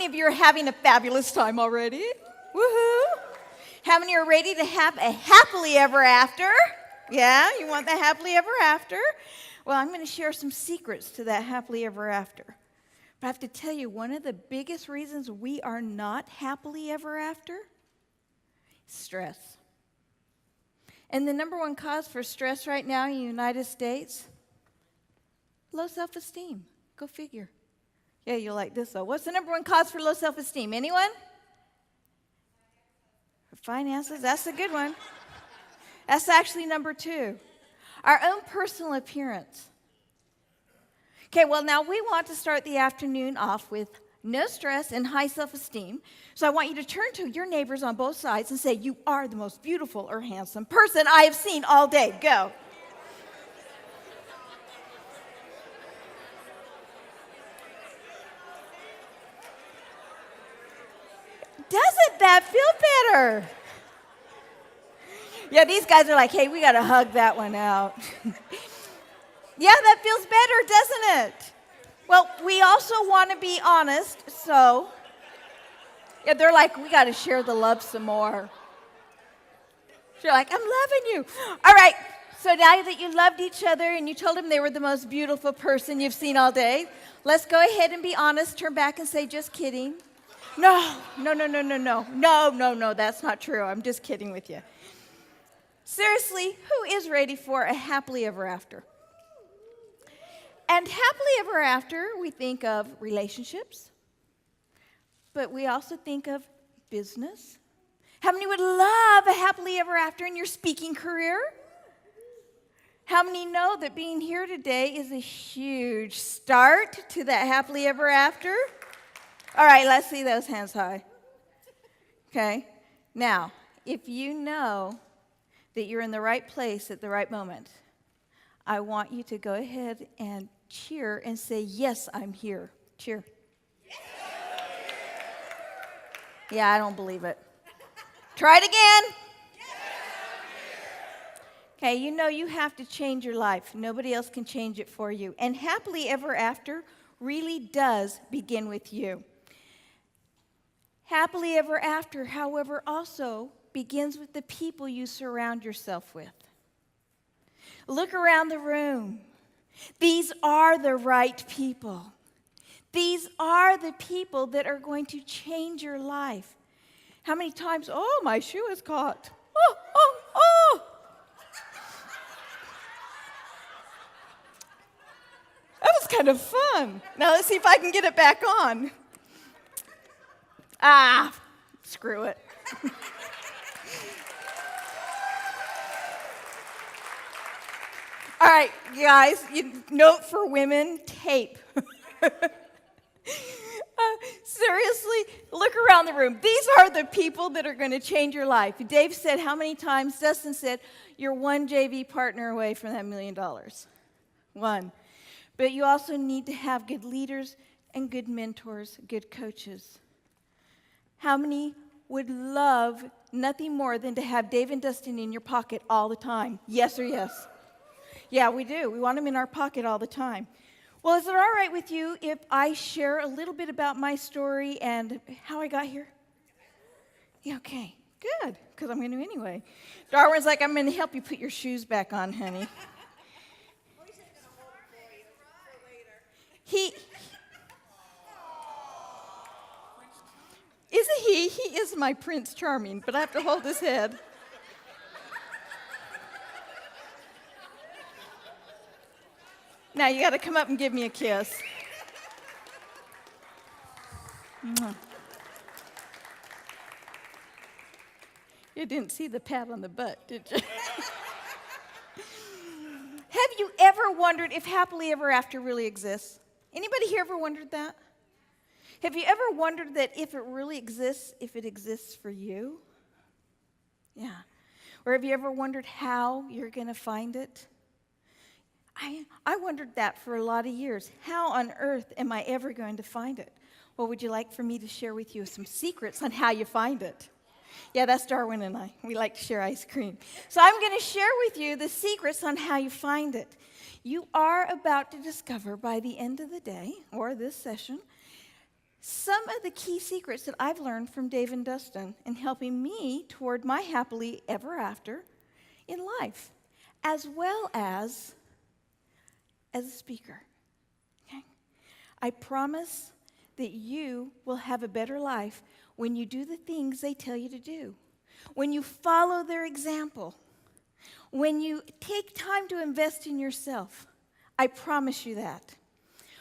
many of you are having a fabulous time already? Woohoo! How many are ready to have a happily ever after? Yeah, you want the happily ever after? Well, I'm going to share some secrets to that happily ever after. But I have to tell you, one of the biggest reasons we are not happily ever after is stress. And the number one cause for stress right now in the United States, low self-esteem. Go figure. Yeah, you'll like this though. What's the number one cause for low self-esteem? Anyone? Finances, that's a good one. That's actually number 2. Our own personal appearance. Okay, well now we want to start the afternoon off with no stress and high self-esteem. So I want you to turn to your neighbors on both sides and say, you are the most beautiful or handsome person I have seen all day. Go. Doesn't that feel better? Yeah, these guys are like, hey, we got to hug that one out. Yeah, that feels better, doesn't it? Well, we also want to be honest, so yeah, they're like, we got to share the love some more. You're like, I'm loving you. All right, so now that you loved each other and you told them they were the most beautiful person you've seen all day, let's go ahead and be honest, turn back and say, just kidding. No, that's not true. I'm just kidding with you. Seriously, who is ready for a happily ever after? And happily ever after, we think of relationships, but we also think of business. How many would love a happily ever after in your speaking career? How many know that being here today is a huge start to that happily ever after? All right, let's see those hands high. Okay, now, if you know that you're in the right place at the right moment, I want you to go ahead and cheer and say, yes, I'm here. Cheer. Yeah, I don't believe it. Try it again. Okay, you know you have to change your life. Nobody else can change it for you. And happily ever after really does begin with you. Happily ever after, however, also begins with the people you surround yourself with. Look around the room. These are the right people. These are the people that are going to change your life. How many times, oh, my shoe is caught. Oh. That was kind of fun. Now let's see if I can get it back on. Screw it. All right, guys, note for women, tape. Seriously, look around the room. These are the people that are going to change your life. Dave said how many times? Dustin said, you're one JV partner away from that $1 million. One. But you also need to have good leaders and good mentors, good coaches. How many would love nothing more than to have Dave and Dustin in your pocket all the time? Yes or yes? Yeah, we do. We want them in our pocket all the time. Well, is it all right with you if I share a little bit about my story and how I got here? Yeah, okay, good, because I'm going to anyway. Darwin's like, I'm going to help you put your shoes back on, honey. Isn't he? He is my Prince Charming, but I have to hold his head. Now you got to come up and give me a kiss. You didn't see the pat on the butt, did you? Have you ever wondered if happily ever after really exists? Anybody here ever wondered that? Have you ever wondered that if it really exists, if it exists for you? Yeah. Or have you ever wondered how you're going to find it? I wondered that for a lot of years. How on earth am I ever going to find it? Well, would you like for me to share with you some secrets on how you find it? Yeah, that's Darwin and I. We like to share ice cream. So I'm going to share with you the secrets on how you find it. You are about to discover by the end of the day, or this session, some some of the key secrets that I've learned from Dave and Dustin in helping me toward my happily ever after in life, as well as a speaker. Okay? I promise that you will have a better life when you do the things they tell you to do, when you follow their example, when you take time to invest in yourself. I promise you that.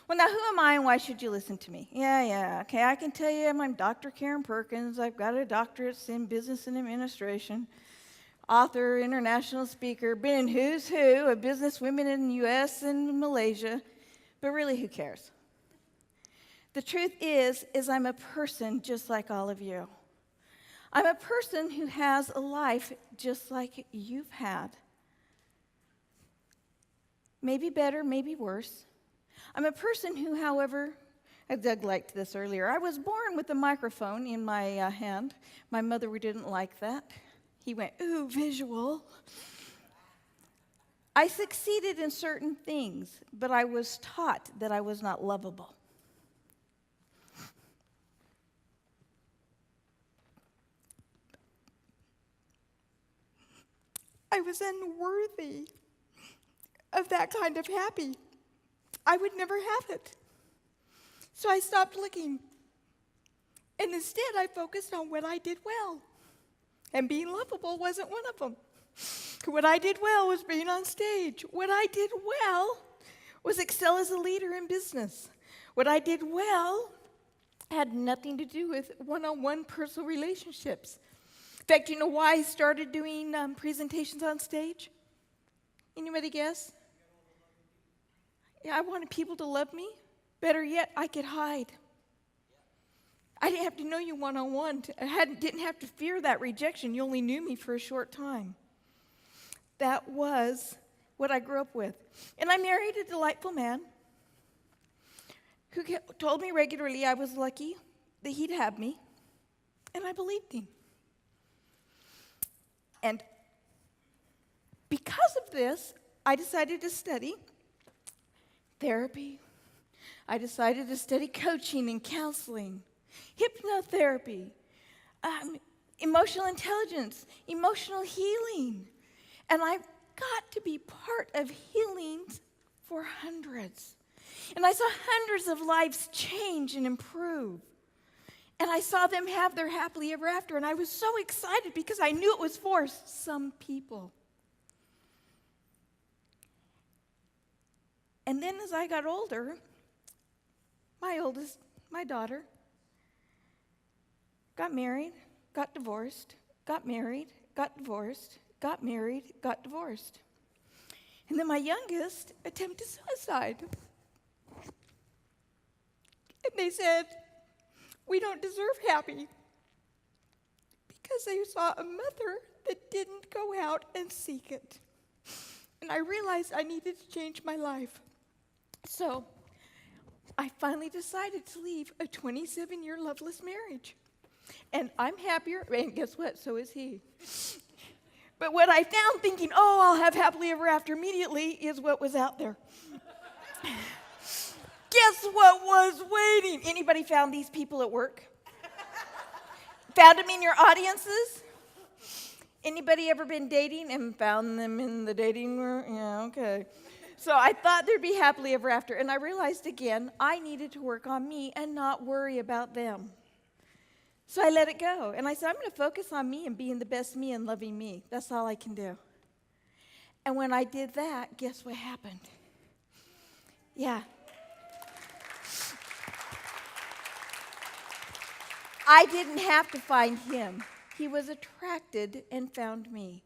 Well, now, who am I and why should you listen to me? Okay, I can tell you I'm Dr. Karen Perkins. I've got a doctorate in business and administration, author, international speaker, been in who's who of business women in the U.S. and Malaysia, but really, who cares? The truth is I'm a person just like all of you. I'm a person who has a life just like you've had. Maybe better, maybe worse. I'm a person who, however, Doug liked this earlier. I was born with a microphone in my hand. My mother didn't like that. He went, ooh, visual. I succeeded in certain things, but I was taught that I was not lovable. I was unworthy of that kind of happy. I would never have it. So I stopped looking. And instead, I focused on what I did well. And being lovable wasn't one of them. What I did well was being on stage. What I did well was excel as a leader in business. What I did well had nothing to do with one-on-one personal relationships. In fact, you know why I started doing presentations on stage? Anybody guess? Yeah, I wanted people to love me. Better yet, I could hide. I didn't have to know you one-on-one. I didn't have to fear that rejection. You only knew me for a short time. That was what I grew up with. And I married a delightful man who told me regularly I was lucky that he'd have me, and I believed him. And because of this, I decided to study therapy. I decided to study coaching and counseling, hypnotherapy, emotional intelligence, emotional healing. And I've got to be part of healings for hundreds. And I saw hundreds of lives change and improve. And I saw them have their happily ever after. And I was so excited because I knew it was for some people. And then as I got older, my daughter, got married, got divorced, got married, got divorced, got married, got divorced. And then my youngest attempted suicide. And they said, we don't deserve happy, because they saw a mother that didn't go out and seek it. And I realized I needed to change my life. So I finally decided to leave a 27-year loveless marriage. And I'm happier, and guess what? So is he. But what I found thinking, I'll have happily ever after immediately, is what was out there. Guess what was waiting? Anybody found these people at work? Found them in your audiences? Anybody ever been dating and found them in the dating room? Yeah, okay. So I thought there'd be happily ever after, and I realized again, I needed to work on me and not worry about them. So I let it go, and I said, I'm going to focus on me and being the best me and loving me. That's all I can do. And when I did that, guess what happened? Yeah. I didn't have to find him. He was attracted and found me.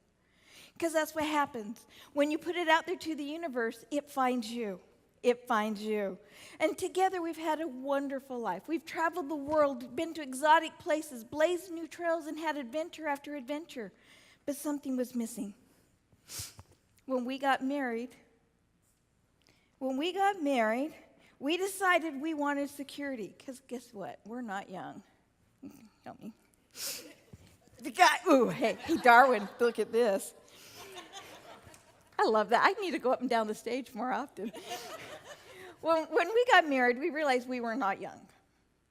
Because that's what happens. When you put it out there to the universe, it finds you. It finds you. And together we've had a wonderful life. We've traveled the world, been to exotic places, blazed new trails, and had adventure after adventure. But something was missing. When we got married, we decided we wanted security. Because guess what? We're not young. Help me. The guy, hey, Darwin, look at this. I love that. I need to go up and down the stage more often. When we got married, we realized we were not young.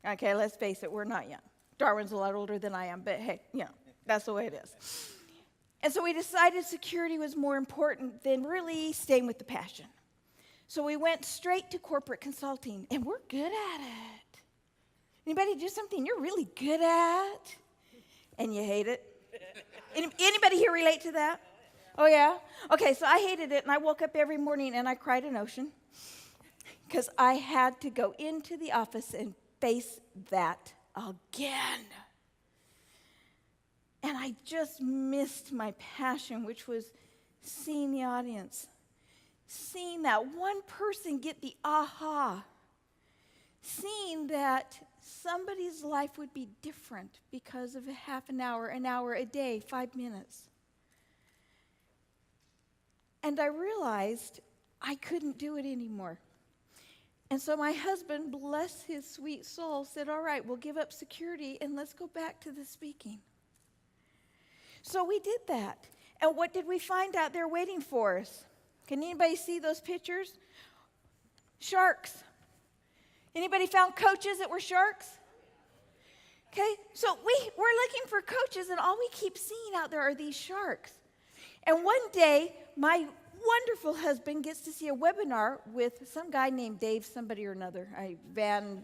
Okay, let's face it, we're not young. Darwin's a lot older than I am, but hey, that's the way it is. And so we decided security was more important than really staying with the passion. So we went straight to corporate consulting, and we're good at it. Anybody do something you're really good at, and you hate it? Anybody here relate to that? Oh, yeah? Okay, so I hated it, and I woke up every morning, and I cried an ocean because I had to go into the office and face that again. And I just missed my passion, which was seeing the audience, seeing that one person get the aha, seeing that somebody's life would be different because of a half an hour, a day, 5 minutes. And I realized I couldn't do it anymore. And so my husband, bless his sweet soul, said, all right, we'll give up security and let's go back to the speaking. So we did that. And what did we find out there waiting for us? Can anybody see those pictures? Sharks. Anybody found coaches that were sharks? Okay, so we're looking for coaches, and all we keep seeing out there are these sharks. And one day, my wonderful husband gets to see a webinar with some guy named Dave somebody or another. Van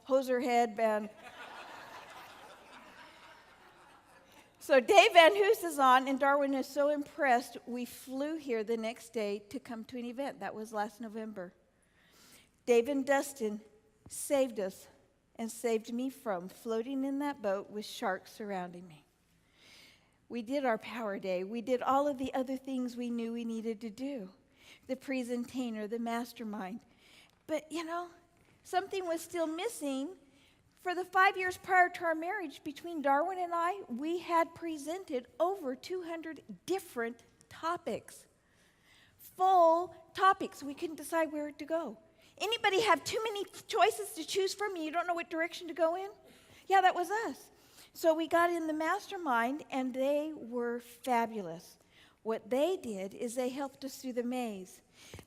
Hoserhead, Van... So Dave Van Hoos is on, and Darwin is so impressed, we flew here the next day to come to an event. That was last November. Dave and Dustin saved us and saved me from floating in that boat with sharks surrounding me. We did our power day. We did all of the other things we knew we needed to do. The presentator, the mastermind. But, something was still missing. For the 5 years prior to our marriage, between Darwin and I, we had presented over 200 different topics. Full topics. We couldn't decide where to go. Anybody have too many choices to choose from and you don't know what direction to go in? Yeah, that was us. So we got in the mastermind, and they were fabulous. What they did is they helped us through the maze.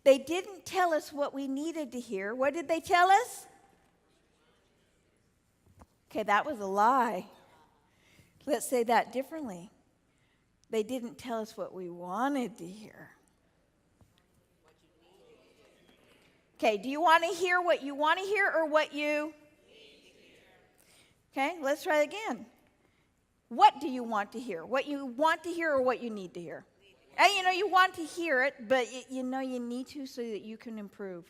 They didn't tell us what we needed to hear. What did they tell us? Okay, that was a lie. Let's say that differently. They didn't tell us what we wanted to hear. Okay, do you want to hear what you want to hear or what you need to hear? Okay, let's try it again. What do you want to hear? What you want to hear or what you need to hear? And you want to hear it, but you need to so that you can improve.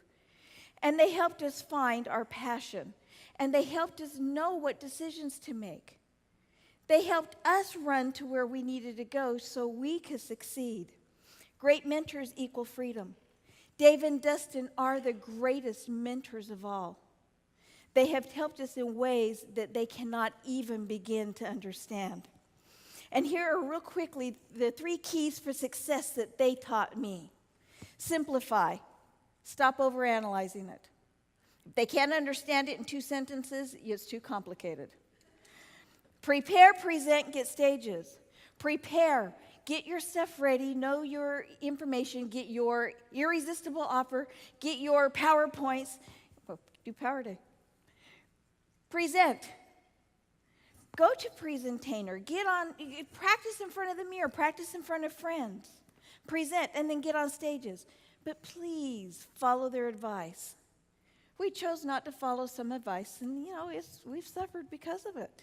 And they helped us find our passion. And they helped us know what decisions to make. They helped us run to where we needed to go so we could succeed. Great mentors equal freedom. Dave and Dustin are the greatest mentors of all. They have helped us in ways that they cannot even begin to understand. And here are real quickly the 3 keys for success that they taught me. Simplify. Stop overanalyzing it. If they can't understand it in 2 sentences, it's too complicated. Prepare, present, get stages. Prepare. Get your stuff ready. Know your information. Get your irresistible offer. Get your PowerPoints. Do Power Day. Present. Go to presentator. Practice in front of the mirror. Practice in front of friends. Present, and then get on stages. But please follow their advice. We chose not to follow some advice, and we've suffered because of it.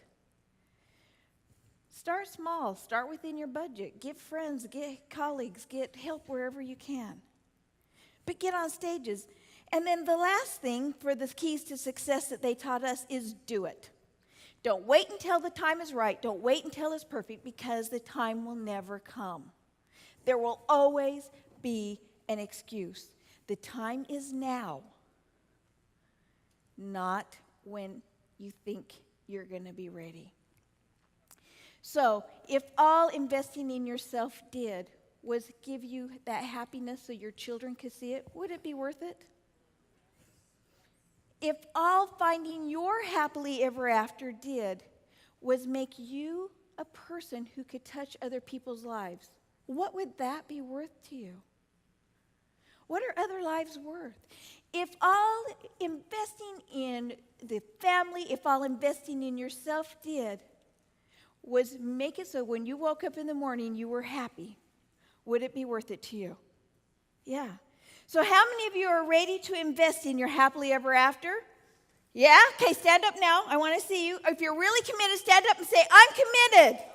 Start small. Start within your budget. Get friends, get colleagues, get help wherever you can. But get on stages. And then the last thing for the keys to success that they taught us is do it. Don't wait until the time is right. Don't wait until it's perfect, because the time will never come. There will always be an excuse. The time is now, not when you think you're going to be ready. So, if all investing in yourself did was give you that happiness so your children could see it, would it be worth it? If all finding your happily ever after did was make you a person who could touch other people's lives, what would that be worth to you? What are other lives worth? If all investing in the family, if all investing in yourself did was make it so when you woke up in the morning you were happy, would it be worth it to you? Yeah. So how many of you are ready to invest in your happily ever after? Yeah? Okay, stand up now. I want to see you. If you're really committed, stand up and say, I'm committed.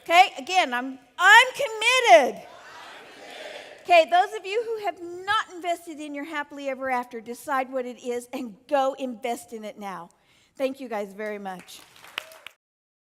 Okay, again, I'm committed. Okay, those of you who have not invested in your happily ever after, decide what it is and go invest in it now. Thank you guys very much.